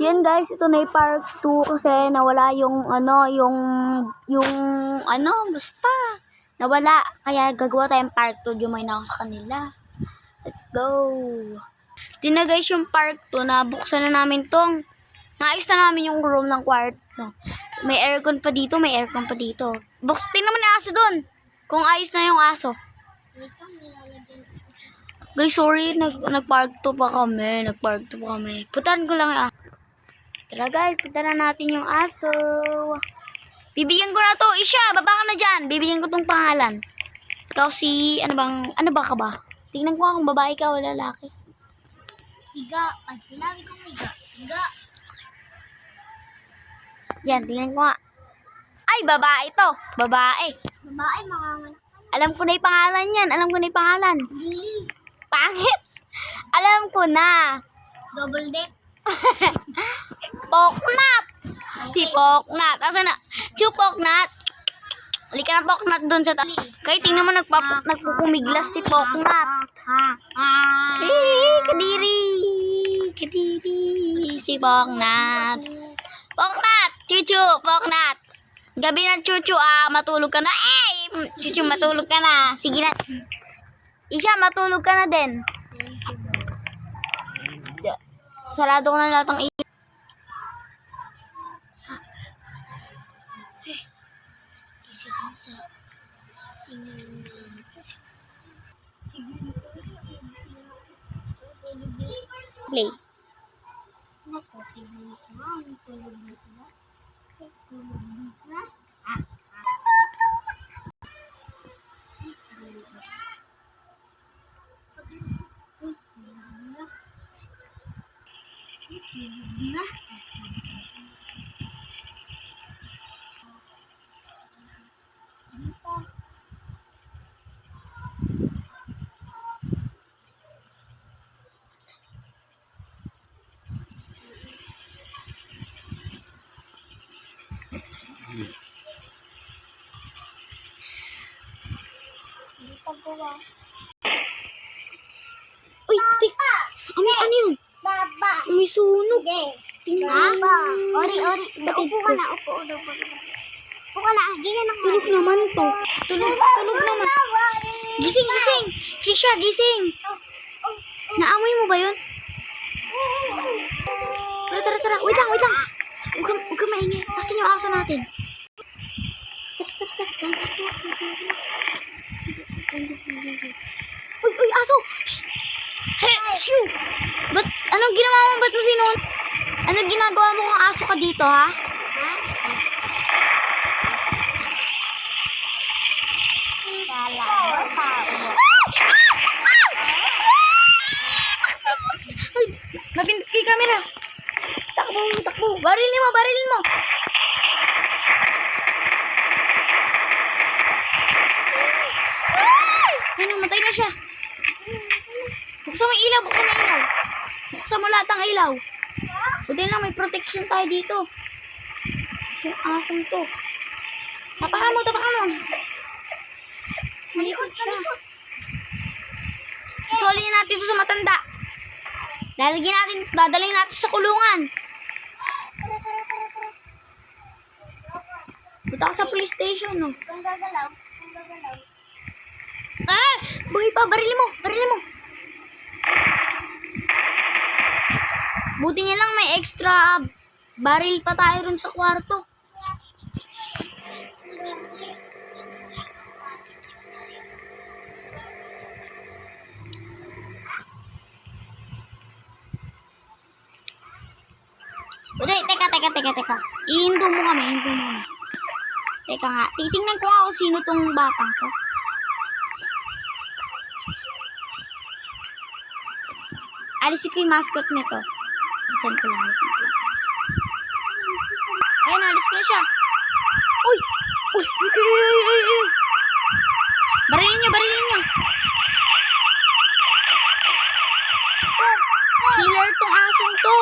Yan guys, ito na yung part 2 kasi nawala yung basta. Nawala. Kaya gagawa tayong part 2. Join ako sa kanila. Let's go. Ito na guys yung part 2 na buksan na namin tong. Naayos na namin yung room ng kwarto. May aircon pa dito, may aircon pa dito. Tingnan mo na aso dun. Kung ayos na yung aso. Guys, sorry, nag-park 2 pa kami. Putan ko lang yung aso. Tara guys, punta na natin yung aso. Bibigyan ko na to. Isha, baba ka na dyan. Bibigyan ko tong pangalan. Ikaw si, ano ba ka ba? Tingnan ko kung babae ka o lalaki. Higa. Ay, sinabi kong higa. Higa. Yan, tingnan ko nga. Ay, babae to. Babae. Babae, mga Alam ko na yung pangalan. Lily. Pangit. Alam ko na. Double dip. Poknat. Si Poknat. Asa na? Chu Poknat. Halika na Poknat doon sa tali. Kaya tingnan mo nagpupumiglas si Poknat. Kadiri. Si Poknat. Poknat. Chuchu. Poknat. Gabi na Chuchu matulog ka na. Chuchu matulog ka na. Sige na. Isha matulog ka na din. Sarado ko na lahat ng ilaw. Play. Naku, tignan mo nga. Ang tulog na sila. Tulog na. Uy, tik. Ano yun? Baba. May sunog. Baba. Ori. Upo ka na. Upo ka na. Ganyan ako. Tulog naman to. Tulog naman. Gising. Trisha, gising. Naamoy mo ba yun? Tara. Wait lang. Huwag ka maingay. Nasaan yung aso natin? Tara. Uy, aso! Shh! Hey, shoo! Anong ginawa mo? Ba't mo sinon? Anong ginagawa mo kung aso ka dito, ha? Ay, napindot kay camera. Takbo. Barilin mo. Ay, namatay na siya. Buksan mo yung ilaw. Buksan mo lahat ng ilaw. Buti lang, may protection tayo dito. Itong asong to. Tapakan mo. Malikot siya. Susolin natin ito sa matanda. Dadalhin natin sa kulungan. Punta ka sa police station, no? Kung gagalaw. Buhay pa, barilin mo. Buti nga lang may extra baril pa tayo rin sa kwarto. Uy, teka. Ihinto mo kami. Teka nga, titingnan ko nga kung sino tong batang to. Alisin ko yung mascot nito. Alisin ko lang. Ayun, alis ko na siya. Uy! Barilin nyo. Killer tong asong to.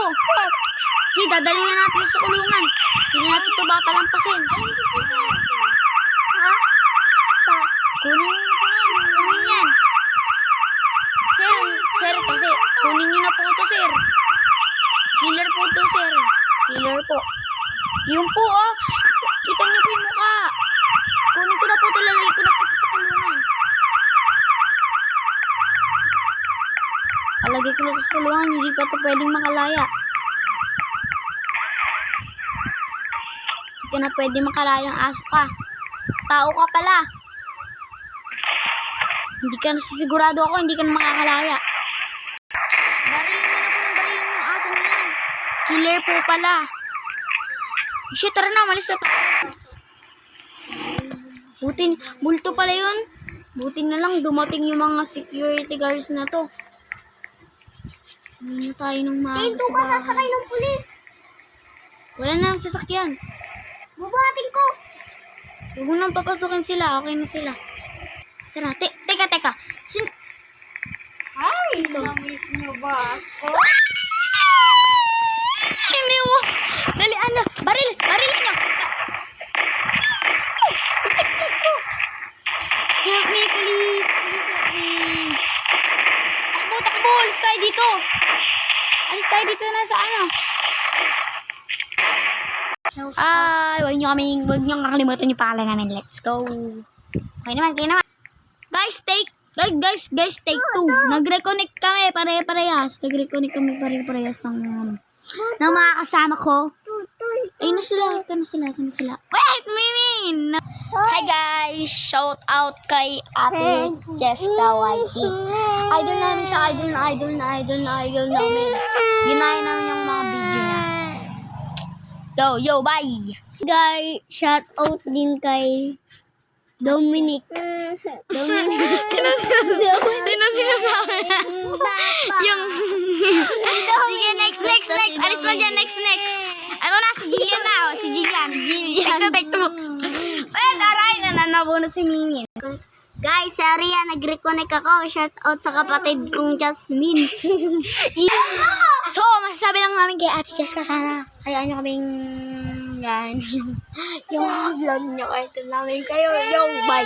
Okay, dadalhin na natin sa kulungan. Hindi natin ito papalampasin. Ayun si Sir. Ha? Kunin yan. Sir, kasi kunin nyo na po ito, sir. Killer po to, sir. Killer po. Yung po, oh. Kita niyo po yung mukha. Kunin ko na po, talalagay ko na po ito sa kulungan. Alagay ko na ito sa kulungan, hindi pa ito pwedeng makalaya. Hindi ka na pwedeng makalaya ang aso ka. Tao ka pala. Hindi ka sigurado ako, hindi ka na makakalaya. Barilin mo na po ng barilin yung aso mo yan. Killer po pala. Shit, tara na, malis na tayo. Bulto pala yun. Buti na lang dumating yung mga security guards na to. Hindi na tayo ng maaga Dito sa ka bahay. sasakay ng pulis. Wala na ang sasakyan. Bubuhatin ko. Huwag mo nang papasukin sila. Okay na sila. Tara, teka. Ay, na-miss niyo ba ako? Hindi mo. Dali, ano? Barilin nyo. Help me, please. Please help me. Takbo. Alis tayo dito. Nasa ano? Huwag nyo kakalimutan yung pangalan namin. Let's go. Okay naman. Guys, take 2. Nag-reconnect kami, pare-parehas. Ng mga kasama ko. Ayun na sila. Ito na sila. Wait, Minin! Hi guys! Shout out kay Ate Jessica YT. Idol namin siya. Idol namin. Ginaya namin yung mga video niya. Yo, bye! Guys, shout out din kay Dominic. Sino sinasabi? Sige, next. Alis na dyan, next. Ano na, si Jillian na. Si Jillian. Tekto mo. Wait, aray, nananabo na si Mimi. Guys, sorry nag-reconnect ako. Shout out sa kapatid kong Jasmine. So, masasabi lang namin kay Ate Jessica, sana hayaan nyo kaming yan, yung vlog nyo kahit namin kayo. Yo, bye.